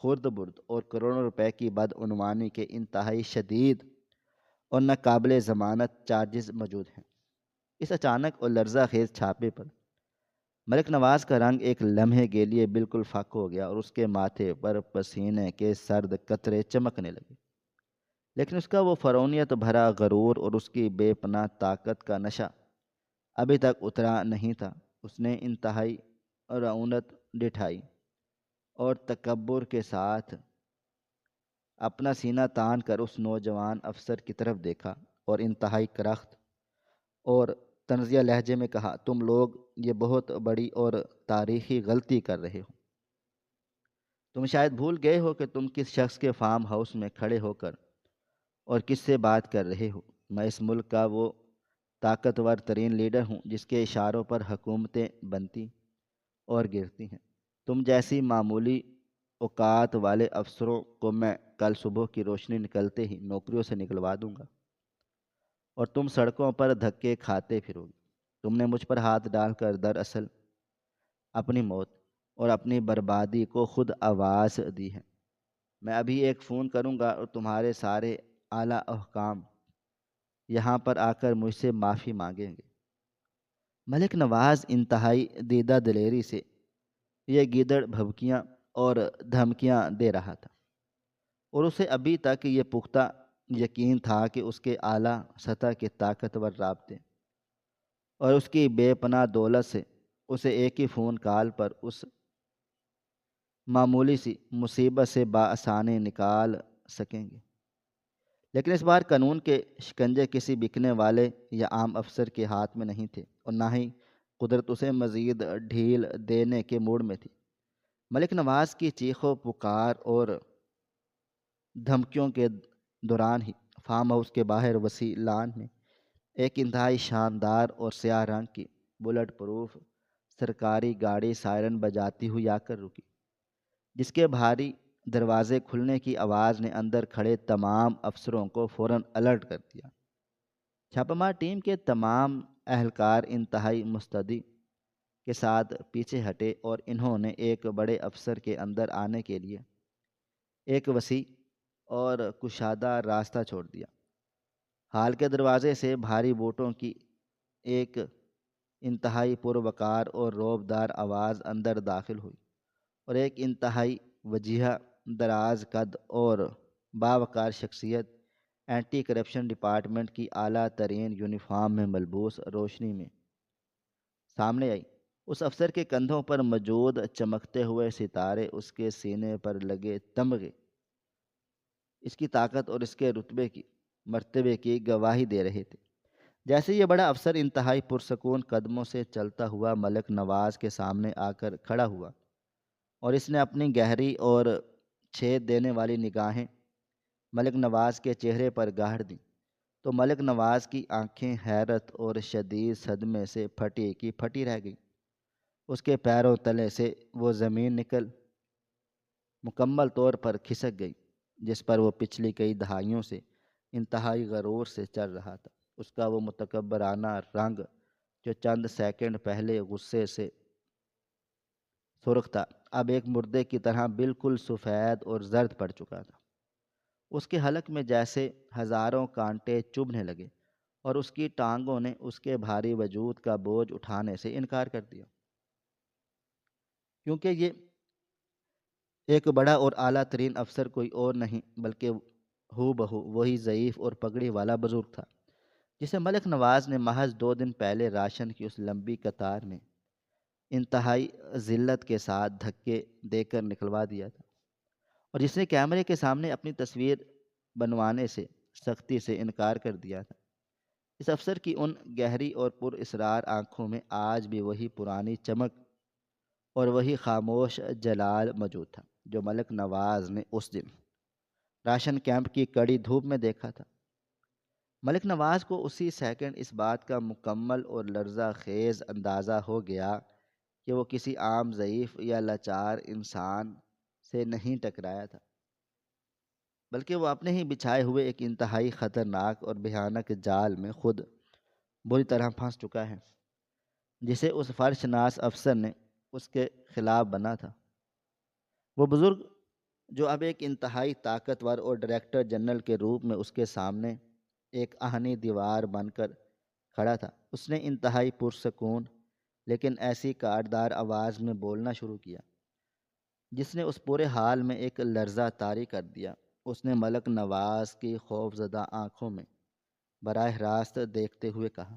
خرد برد اور کروڑوں روپے کی بدعنوانی کے انتہائی شدید اور ناقابل ضمانت چارجز موجود ہیں۔ اس اچانک اور لرزہ خیز چھاپے پر ملک نواز کا رنگ ایک لمحے کے لیے بالکل فاق ہو گیا، اور اس کے ماتھے پر پسینے کے سرد قطرے چمکنے لگے، لیکن اس کا وہ فرعونیت بھرا غرور اور اس کی بے پناہ طاقت کا نشہ ابھی تک اترا نہیں تھا۔ اس نے انتہائی رعونت ڈٹھائی اور تکبر کے ساتھ اپنا سینہ تان کر اس نوجوان افسر کی طرف دیکھا، اور انتہائی کرخت اور طنزیہ لہجے میں کہا، تم لوگ یہ بہت بڑی اور تاریخی غلطی کر رہے ہو۔ تم شاید بھول گئے ہو کہ تم کس شخص کے فارم ہاؤس میں کھڑے ہو کر اور کس سے بات کر رہے ہو۔ میں اس ملک کا وہ طاقتور ترین لیڈر ہوں جس کے اشاروں پر حکومتیں بنتی اور گرتی ہیں۔ تم جیسی معمولی اوقات والے افسروں کو میں کل صبح کی روشنی نکلتے ہی نوکریوں سے نکلوا دوں گا، اور تم سڑکوں پر دھکے کھاتے پھرو گے۔ تم نے مجھ پر ہاتھ ڈال کر دراصل اپنی موت اور اپنی بربادی کو خود آواز دی ہے۔ میں ابھی ایک فون کروں گا اور تمہارے سارے اعلیٰ حکام یہاں پر آ کر مجھ سے معافی مانگیں گے۔ ملک نواز انتہائی دیدہ دلیری سے یہ گیدڑ بھبکیاں اور دھمکیاں دے رہا تھا، اور اسے ابھی تک یہ پختہ یقین تھا کہ اس کے اعلیٰ سطح کے طاقتور رابطے اور اس کی بے پناہ دولت سے اسے ایک ہی فون کال پر اس معمولی سی مصیبت سے بآسانی نکال سکیں گے۔ لیکن اس بار قانون کے شکنجے کسی بکنے والے یا عام افسر کے ہاتھ میں نہیں تھے، اور نہ ہی قدرت اسے مزید ڈھیل دینے کے موڈ میں تھی۔ ملک نواز کی چیخ و پکار اور دھمکیوں کے دوران ہی فارم ہاؤس کے باہر وسیع لان میں ایک انتہائی شاندار اور سیاہ رنگ کی بلٹ پروف سرکاری گاڑی سائرن بجاتی ہوئی آ کر رکی، جس کے بھاری دروازے کھلنے کی آواز نے اندر کھڑے تمام افسروں کو فوراً الرٹ کر دیا۔ چھاپہ مار ٹیم کے تمام اہلکار انتہائی مستعدی کے ساتھ پیچھے ہٹے، اور انہوں نے ایک بڑے افسر کے اندر آنے کے لیے ایک وسیع اور کشادہ راستہ چھوڑ دیا۔ ہال کے دروازے سے بھاری بوٹوں کی ایک انتہائی پروقار اور رعبدار آواز اندر داخل ہوئی، اور ایک انتہائی وجیہہ، دراز قد اور باوقار شخصیت اینٹی کرپشن ڈپارٹمنٹ کی اعلیٰ ترین یونیفارم میں ملبوس روشنی میں سامنے آئی۔ اس افسر کے کندھوں پر موجود چمکتے ہوئے ستارے اس کے سینے پر لگے تمغے اس کی طاقت اور اس کے رتبے کی مرتبے کی گواہی دے رہے تھے۔ جیسے یہ بڑا افسر انتہائی پرسکون قدموں سے چلتا ہوا ملک نواز کے سامنے آ کر کھڑا ہوا، اور اس نے اپنی گہری اور چھید دینے والی نگاہیں ملک نواز کے چہرے پر گاڑ دیں، تو ملک نواز کی آنکھیں حیرت اور شدید صدمے سے پھٹی کی پھٹی رہ گئیں۔ اس کے پیروں تلے سے وہ زمین مکمل طور پر کھسک گئی جس پر وہ پچھلی کئی دہائیوں سے انتہائی غرور سے چل رہا تھا۔ اس کا وہ متکبرانہ رنگ جو چند سیکنڈ پہلے غصے سے سرخ تھا، اب ایک مردے کی طرح بالکل سفید اور زرد پڑ چکا تھا۔ اس کے حلق میں جیسے ہزاروں کانٹے چبھنے لگے، اور اس کی ٹانگوں نے اس کے بھاری وجود کا بوجھ اٹھانے سے انکار کر دیا، کیونکہ یہ ایک بڑا اور اعلیٰ ترین افسر کوئی اور نہیں بلکہ ہو بہو وہی ضعیف اور پگڑی والا بزرگ تھا جسے ملک نواز نے محض 2 دن پہلے راشن کی اس لمبی قطار میں انتہائی ذلت کے ساتھ دھکے دے کر نکلوا دیا تھا، اور جس نے کیمرے کے سامنے اپنی تصویر بنوانے سے سختی سے انکار کر دیا تھا۔ اس افسر کی ان گہری اور پر اسرار آنکھوں میں آج بھی وہی پرانی چمک اور وہی خاموش جلال موجود تھا جو ملک نواز نے اس دن راشن کیمپ کی کڑی دھوپ میں دیکھا تھا۔ ملک نواز کو اسی سیکنڈ اس بات کا مکمل اور لرزہ خیز اندازہ ہو گیا کہ وہ کسی عام ضعیف یا لاچار انسان سے نہیں ٹکرایا تھا، بلکہ وہ اپنے ہی بچھائے ہوئے ایک انتہائی خطرناک اور بھیانک جال میں خود بری طرح پھنس چکا ہے، جسے اس فرشناس افسر نے اس کے خلاف بنا تھا۔ وہ بزرگ جو اب ایک انتہائی طاقتور اور ڈائریکٹر جنرل کے روپ میں اس کے سامنے ایک آہنی دیوار بن کر کھڑا تھا، اس نے انتہائی پرسکون لیکن ایسی کاٹدار آواز میں بولنا شروع کیا جس نے اس پورے حال میں ایک لرزہ طاری کر دیا۔ اس نے ملک نواز کی خوفزدہ آنکھوں میں براہ راست دیکھتے ہوئے کہا،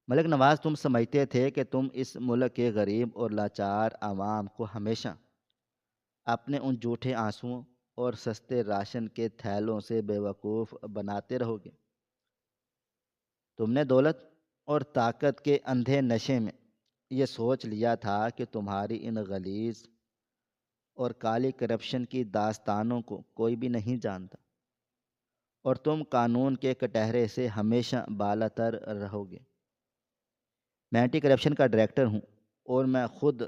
ملک نواز، تم سمجھتے تھے کہ تم اس ملک کے غریب اور لاچار عوام کو ہمیشہ اپنے ان جھوٹے آنسوؤں اور سستے راشن کے تھیلوں سے بے وقوف بناتے رہو گے۔ تم نے دولت اور طاقت کے اندھے نشے میں یہ سوچ لیا تھا کہ تمہاری ان غلیظ اور کالی کرپشن کی داستانوں کو کوئی بھی نہیں جانتا، اور تم قانون کے کٹہرے سے ہمیشہ بالاتر رہو گے۔ میں اینٹی کرپشن کا ڈائریکٹر ہوں، اور میں خود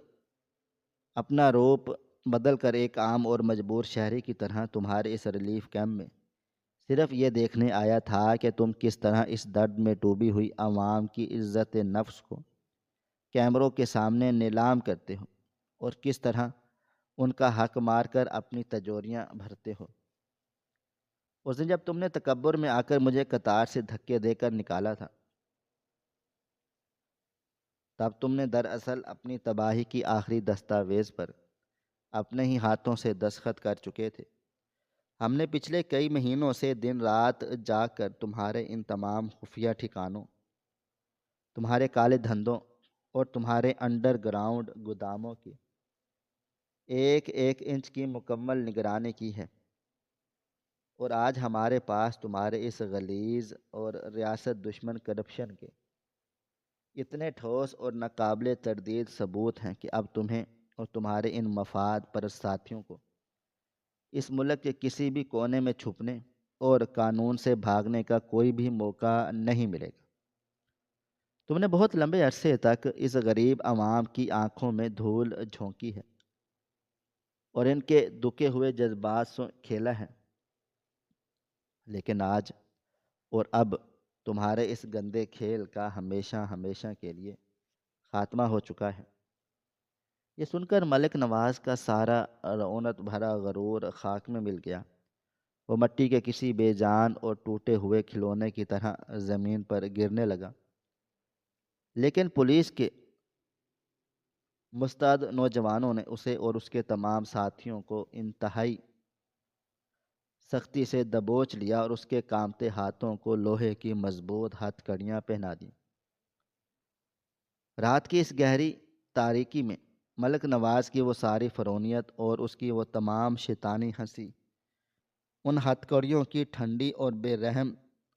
اپنا روپ بدل کر ایک عام اور مجبور شہری کی طرح تمہارے اس ریلیف کیمپ میں صرف یہ دیکھنے آیا تھا کہ تم کس طرح اس درد میں ڈوبی ہوئی عوام کی عزت نفس کو کیمروں کے سامنے نیلام کرتے ہو اور کس طرح ان کا حق مار کر اپنی تجوریاں بھرتے ہو۔ اس دن جب تم نے تکبر میں آ کر مجھے قطار سے دھکے دے کر نکالا تھا، تب تم نے دراصل اپنی تباہی کی آخری دستاویز پر اپنے ہی ہاتھوں سے دستخط کر چکے تھے۔ ہم نے پچھلے کئی مہینوں سے دن رات جاگ کر تمہارے ان تمام خفیہ ٹھکانوں، تمہارے کالے دھندوں اور تمہارے انڈر گراؤنڈ گوداموں کی ایک ایک انچ کی مکمل نگرانی کی ہے، اور آج ہمارے پاس تمہارے اس غلیظ اور ریاست دشمن کرپشن کے اتنے ٹھوس اور ناقابل تردید ثبوت ہیں کہ اب تمہیں اور تمہارے ان مفاد پرست ساتھیوں کو اس ملک کے کسی بھی کونے میں چھپنے اور قانون سے بھاگنے کا کوئی بھی موقع نہیں ملے گا۔ تم نے بہت لمبے عرصے تک اس غریب عوام کی آنکھوں میں دھول جھونکی ہے اور ان کے دکے ہوئے جذبات سے کھیلا ہے، لیکن آج اور اب تمہارے اس گندے کھیل کا ہمیشہ ہمیشہ کے لیے خاتمہ ہو چکا ہے۔ یہ سن کر ملک نواز کا سارا رعونت بھرا غرور خاک میں مل گیا۔ وہ مٹی کے کسی بے جان اور ٹوٹے ہوئے کھلونے کی طرح زمین پر گرنے لگا، لیکن پولیس کے مستعد نوجوانوں نے اسے اور اس کے تمام ساتھیوں کو انتہائی سختی سے دبوچ لیا اور اس کے کانپتے ہاتھوں کو لوہے کی مضبوط ہتھ کڑیاں پہنا دیں۔ رات کی اس گہری تاریکی میں ملک نواز کی وہ ساری فرونیت اور اس کی وہ تمام شیطانی ہنسی ان ہتھ کڑیوں کی ٹھنڈی اور بے رحم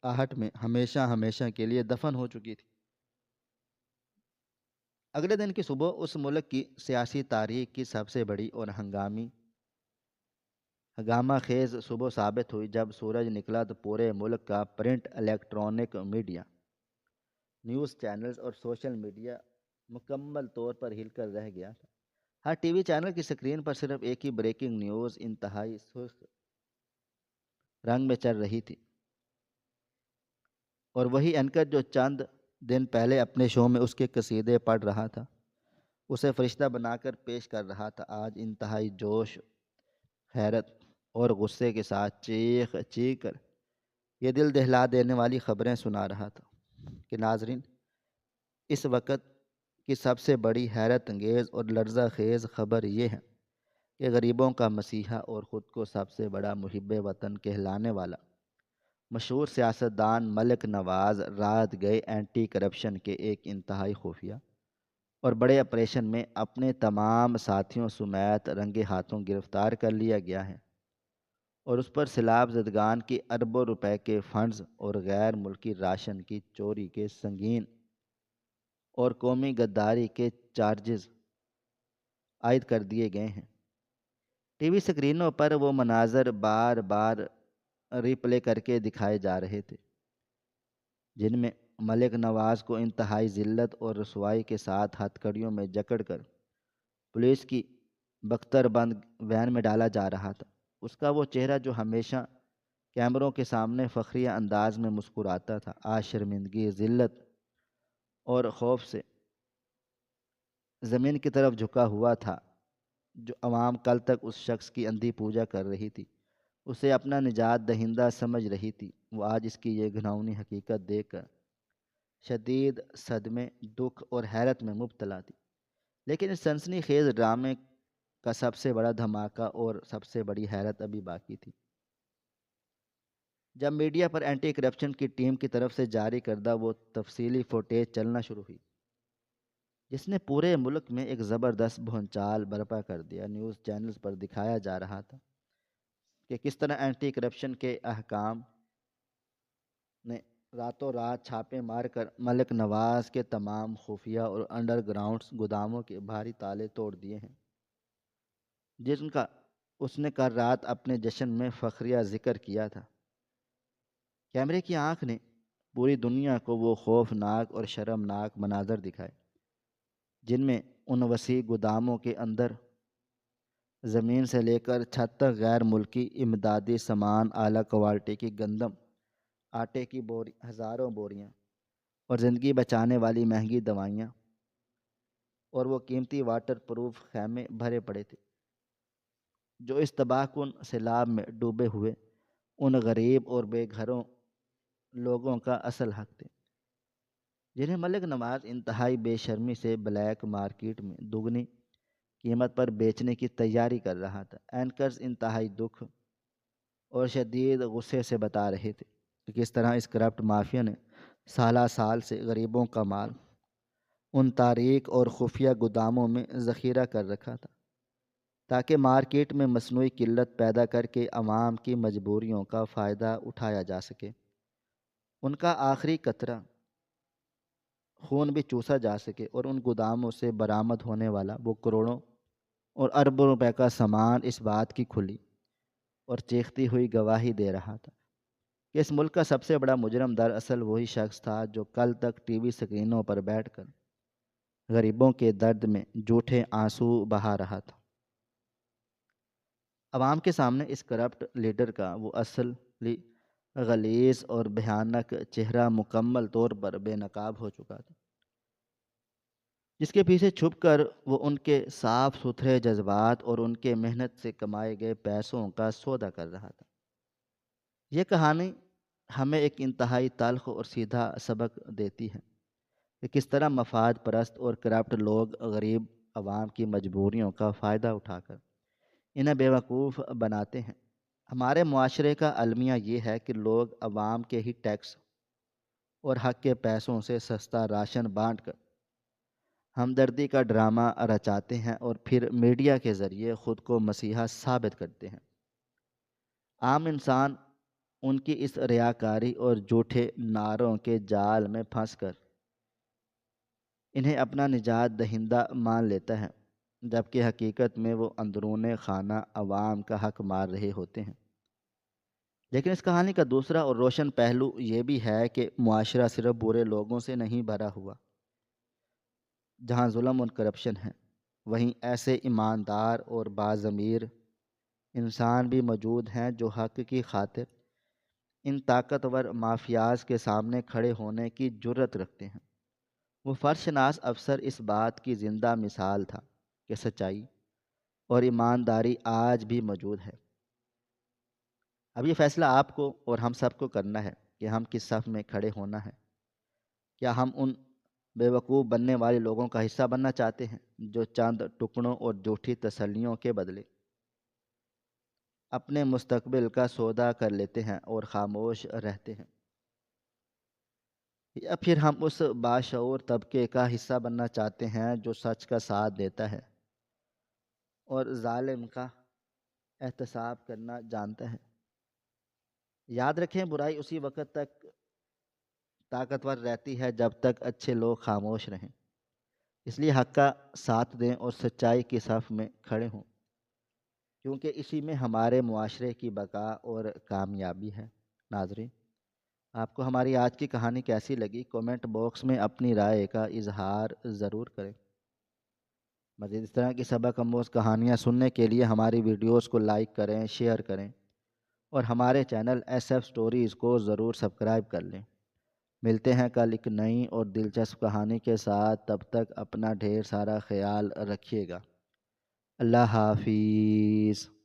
آہٹ میں ہمیشہ ہمیشہ کے لیے دفن ہو چکی تھی۔ اگلے دن کی صبح اس ملک کی سیاسی تاریخ کی سب سے بڑی اور ہنگامہ خیز صبح ثابت ہوئی، جب سورج نکلا تو پورے ملک کا print, electronic media, news channels اور سوشل میڈیا مکمل طور پر ہل کر رہ گیا تھا۔ ہر ٹی وی چینل کی سکرین پر صرف ایک ہی بریکنگ نیوز انتہائی سرخ رنگ میں چل رہی تھی، اور وہی اینکر جو چند دن پہلے اپنے شو میں اس کے قصیدے پڑھ رہا تھا، اسے فرشتہ بنا کر پیش کر رہا تھا، آج انتہائی جوش، حیرت اور غصے کے ساتھ چیخ چیخ کر یہ دل دہلا دینے والی خبریں سنا رہا تھا کہ ناظرین، اس وقت کی سب سے بڑی حیرت انگیز اور لرزہ خیز خبر یہ ہے کہ غریبوں کا مسیحا اور خود کو سب سے بڑا محب وطن کہلانے والا مشہور سیاستدان ملک نواز رات گئے اینٹی کرپشن کے ایک انتہائی خفیہ اور بڑے آپریشن میں اپنے تمام ساتھیوں سمیت رنگے ہاتھوں گرفتار کر لیا گیا ہے، اور اس پر سیلاب زدگان کی اربوں روپے کے فنڈز اور غیر ملکی راشن کی چوری کے سنگین اور قومی غداری کے چارجز عائد کر دیے گئے ہیں۔ ٹی وی سکرینوں پر وہ مناظر بار بار ری پلے کر کے دکھائے جا رہے تھے، جن میں ملک نواز کو انتہائی ذلت اور رسوائی کے ساتھ ہتھ کڑیوں میں جکڑ کر پولیس کی بختر بند وین میں ڈالا جا رہا تھا۔ اس کا وہ چہرہ جو ہمیشہ کیمروں کے سامنے فخریہ انداز میں مسکراتا تھا، آج شرمندگی، ذلت اور خوف سے زمین کی طرف جھکا ہوا تھا۔ جو عوام کل تک اس شخص کی اندھی پوجا کر رہی تھی، اسے اپنا نجات دہندہ سمجھ رہی تھی، وہ آج اس کی یہ گھناؤنی حقیقت دیکھ کر شدید صدمے، دکھ اور حیرت میں مبتلا تھی۔ لیکن اس سنسنی خیز ڈرامے کا سب سے بڑا دھماکہ اور سب سے بڑی حیرت ابھی باقی تھی، جب میڈیا پر اینٹی کرپشن کی ٹیم کی طرف سے جاری کردہ وہ تفصیلی فوٹیج چلنا شروع ہوئی، جس نے پورے ملک میں ایک زبردست بھونچال برپا کر دیا۔ نیوز چینلز پر دکھایا جا رہا تھا کہ کس طرح اینٹی کرپشن کے احکام نے راتوں رات چھاپے مار کر ملک نواز کے تمام خفیہ اور انڈر گراؤنڈ گوداموں کے بھاری تالے توڑ دیے ہیں، جن کا اس نے کل رات اپنے جشن میں فخریہ ذکر کیا تھا۔ کیمرے کی آنکھ نے پوری دنیا کو وہ خوفناک اور شرمناک مناظر دکھائے، جن میں ان وسیع گوداموں کے اندر زمین سے لے کر چھت تک غیر ملکی امدادی سامان، اعلیٰ کوالٹی کی گندم، آٹے کی ہزاروں بوریاں اور زندگی بچانے والی مہنگی دوائیاں اور وہ قیمتی واٹر پروف خیمے بھرے پڑے تھے جو اس تباہ کن سیلاب میں ڈوبے ہوئے ان غریب اور بے گھروں لوگوں کا اصل حق تھے، جنہیں ملک نواز انتہائی بے شرمی سے بلیک مارکیٹ میں دگنی قیمت پر بیچنے کی تیاری کر رہا تھا۔ اینکرز انتہائی دکھ اور شدید غصے سے بتا رہے تھے کہ کس طرح اس کرپٹ مافیا نے سالہ سال سے غریبوں کا مال ان تاریک اور خفیہ گوداموں میں ذخیرہ کر رکھا تھا تاکہ مارکیٹ میں مصنوعی قلت پیدا کر کے عوام کی مجبوریوں کا فائدہ اٹھایا جا سکے، ان کا آخری قطرہ خون بھی چوسا جا سکے اور ان گوداموں سے برآمد ہونے والا وہ کروڑوں اور اربوں روپے کا سامان اس بات کی کھلی اور چیختی ہوئی گواہی دے رہا تھا کہ اس ملک کا سب سے بڑا مجرم دراصل وہی شخص تھا جو کل تک ٹی وی سکرینوں پر بیٹھ کر غریبوں کے درد میں جھوٹے آنسو بہا رہا تھا۔ عوام کے سامنے اس کرپٹ لیڈر کا وہ اصلی غلیظ اور بھیانک چہرہ مکمل طور پر بے نقاب ہو چکا تھا، جس کے پیچھے چھپ کر وہ ان کے صاف ستھرے جذبات اور ان کے محنت سے کمائے گئے پیسوں کا سودا کر رہا تھا۔ یہ کہانی ہمیں ایک انتہائی تلخ اور سیدھا سبق دیتی ہے کہ کس طرح مفاد پرست اور کرپٹ لوگ غریب عوام کی مجبوریوں کا فائدہ اٹھا کر انہیں بیوقوف بناتے ہیں۔ ہمارے معاشرے کا المیہ یہ ہے کہ لوگ عوام کے ہی ٹیکس اور حق کے پیسوں سے سستا راشن بانٹ کر ہمدردی کا ڈرامہ رچاتے ہیں اور پھر میڈیا کے ذریعے خود کو مسیحا ثابت کرتے ہیں۔ عام انسان ان کی اس ریاکاری اور جھوٹے نعروں کے جال میں پھنس کر انہیں اپنا نجات دہندہ مان لیتا ہے، جبکہ حقیقت میں وہ اندرون خانہ عوام کا حق مار رہے ہوتے ہیں۔ لیکن اس کہانی کا دوسرا اور روشن پہلو یہ بھی ہے کہ معاشرہ صرف برے لوگوں سے نہیں بھرا ہوا۔ جہاں ظلم اور کرپشن ہے، وہیں ایسے ایماندار اور باضمیر انسان بھی موجود ہیں جو حق کی خاطر ان طاقتور مافیاز کے سامنے کھڑے ہونے کی جرت رکھتے ہیں۔ وہ فرش شناس افسر اس بات کی زندہ مثال تھا کہ سچائی اور ایمانداری آج بھی موجود ہے۔ اب یہ فیصلہ آپ کو اور ہم سب کو کرنا ہے کہ ہم کس صف میں کھڑے ہونا ہے۔ کیا ہم ان بیوقوف بننے والے لوگوں کا حصہ بننا چاہتے ہیں جو چند ٹکڑوں اور جھوٹی تسلیوں کے بدلے اپنے مستقبل کا سودا کر لیتے ہیں اور خاموش رہتے ہیں؟ یا پھر ہم اس باشعور طبقے کا حصہ بننا چاہتے ہیں جو سچ کا ساتھ دیتا ہے اور ظالم کا احتساب کرنا جانتا ہے؟ یاد رکھیں، برائی اسی وقت تک طاقتور رہتی ہے جب تک اچھے لوگ خاموش رہیں۔ اس لیے حق کا ساتھ دیں اور سچائی کی صف میں کھڑے ہوں، کیونکہ اسی میں ہمارے معاشرے کی بقا اور کامیابی ہے۔ ناظرین، آپ کو ہماری آج کی کہانی کیسی لگی؟ کومنٹ باکس میں اپنی رائے کا اظہار ضرور کریں۔ مزید اس طرح کی سبق آموز کہانیاں سننے کے لیے ہماری ویڈیوز کو لائک کریں، شیئر کریں اور ہمارے چینل ایس ایف سٹوریز کو ضرور سبسکرائب کر لیں۔ ملتے ہیں کل ایک نئی اور دلچسپ کہانی کے ساتھ، تب تک اپنا ڈھیر سارا خیال رکھیے گا۔ اللہ حافظ۔